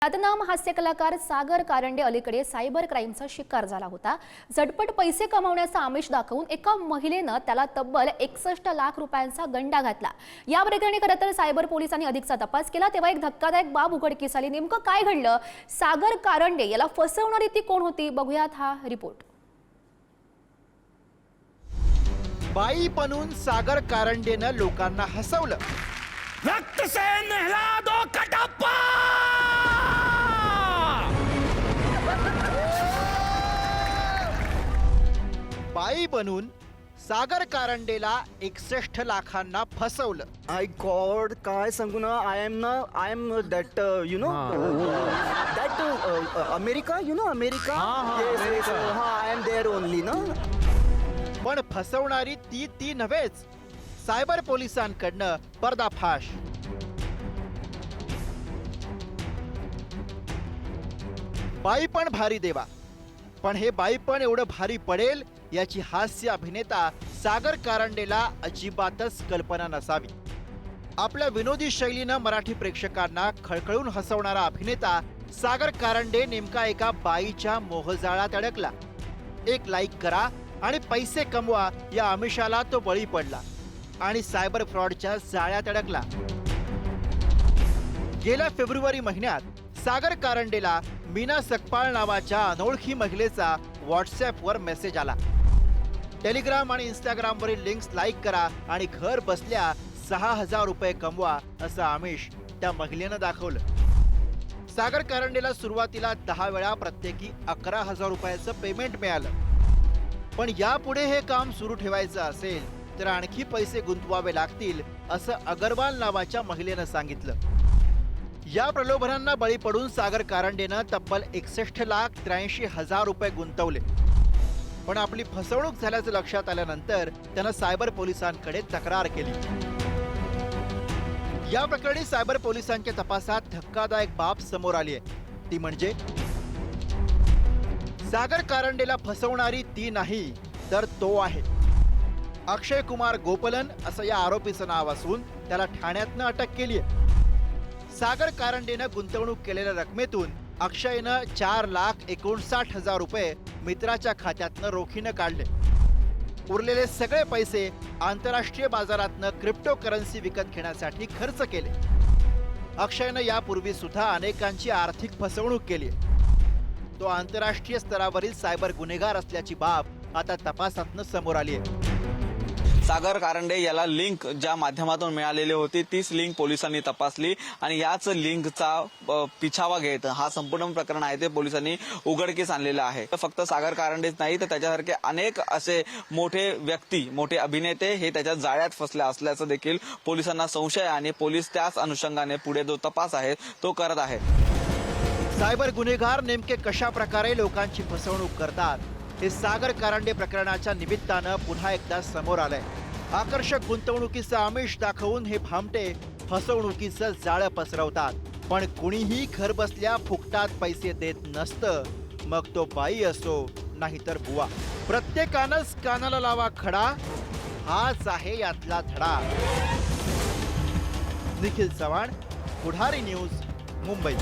ख्यातनाम हास्य कलाकार सागर कारंडे अलीकडे सायबर क्राईमचा शिकार झाला होता। झटपट पैसे कमावण्याचा आमिष दाखवून एका महिलेनं त्याला तब्बल 61 लाख रुपयांचा गंडा घातला। या प्रकरणी खरं तर सायबर पोलिसांनी अधिकचा तपास केला तेव्हा एक धक्कादायक बाब उघडकीस आली। नेमकं काय घडलं, सागर कारंडे याला फसवणारी ती कोण होती, बघूयात हा रिपोर्ट। बाई बनून सागर कारंडेनं लोकांना हसवलं। रक्त से नहला दो कटप्पा। बाई बनून सागर कारंडेला 61 लाखांना फसवलं। आय गॉड, काय सांगू ना, I am that you know that America, you know America, I am there only ना। पण फसवणारी ती नव्हेच, सायबर पोलिसांकडनं पर्दाफाश। बाई पण भारी देवा, पण हे बाई पण एवढं भारी पडेल याची हास्य अभिनेता सागर कारंडेला अजिबातच कल्पना नसावी। आपल्या विनोदी शैलीनं मराठी प्रेक्षकांना खळखळून हसवणारा अभिनेता सागर कारंडे नेमका एका बाईच्या मोहजाळात अडकला। एक लाईक करा आणि पैसे कमवा या आमिषाला तो बळी पडला आणि सायबर फ्रॉडच्या जाळ्यात अडकला। गेल्या फेब्रुवारी महिन्यात सागर कारंडेला मीना सकपाळ नावाच्या अनोळखी महिलेचा व्हॉट्सअपवर मेसेज आला। टेलिग्राम आणि इंस्टाग्रामवरील लिंक्स लाईक करा आणि घर बसल्या 6000 रुपये कमवा असं आमिष त्या महिलेनं दाखवलं। सागर कारंडेला सुरुवातीला 10 वेळा प्रत्येकी 11,000 रुपयाचं पेमेंट मिळालं, पण यापुढे हे काम सुरू ठेवायचं असेल तर आणखी पैसे गुंतवावे लागतील असं अगरवाल नावाच्या महिलेनं सांगितलं। या प्रलोभनांना बळी पडून सागर कारंडेनं तब्बल 61,83,000 रुपये गुंतवले, पण आपली फसवणूक झाल्याचं लक्षात आल्यानंतर त्यानं सायबर पोलिसांकडे तक्रार केली। या प्रकरणी सायबर पोलिसांच्या तपासात धक्कादायक बाब समोर आली आहे, ती म्हणजे सागर कारंडेला फसवणारी ती नाही तर तो आहे। अक्षय कुमार गोपलन असं या आरोपीचं नाव असून त्याला ठाण्यातनं अटक केली आहे। सागर कारंडेनं गुंतवणूक केलेल्या रकमेतून अक्षयनं 4,59,000 रुपये मित्राच्या खात्यातनं रोखीनं काढले। उरलेले सगळे पैसे आंतरराष्ट्रीय बाजारातनं क्रिप्टो करन्सी विकत घेण्यासाठी खर्च केले। अक्षयनं यापूर्वी सुद्धा अनेकांची आर्थिक फसवणूक केली। तो आंतरराष्ट्रीय स्तरावरील सायबर गुन्हेगार असल्याची बाब आता तपासातनं समोर आली आहे। सागर कारंडे याला लिंक ज्या माध्यमातून मिळालेली होती तीच लिंक पोलिसांनी तपासली आणि याच लिंकचा पिछावा घेत हा संपूर्ण प्रकरण आहे ते पोलिसांनी उघडकीस आणलेलं आहे। फक्त सागर कारंडेच नाही तर त्याच्यासारखे अनेक असे मोठे व्यक्ती, मोठे अभिनेते हे त्याच्या जाळ्यात फसले असल्याचं देखील पोलिसांना संशय आहे आणि पोलीस त्याच अनुषंगाने पुढे जो तपास आहे तो करत आहेत। सायबर गुन्हेगार नेमके कशा प्रकारे लोकांची फसवणूक करतात हे सागर कारंडे प्रकरणाच्या निमित्तानं पुन्हा एकदा समोर आलंय। आकर्षक गुंतवणुकीचं आमिष दाखवून हे भामटे फसवणुकीचं जाळं पसरवतात, पण कुणीही घर बसल्या फुकटात पैसे देत नसतं, मग तो बाई असो नाहीतर बुवा। प्रत्येकानंच कानाला लावा खडा, हाच आहे यातला धडा। निखिल चव्हाण, पुढारी न्यूज, मुंबई।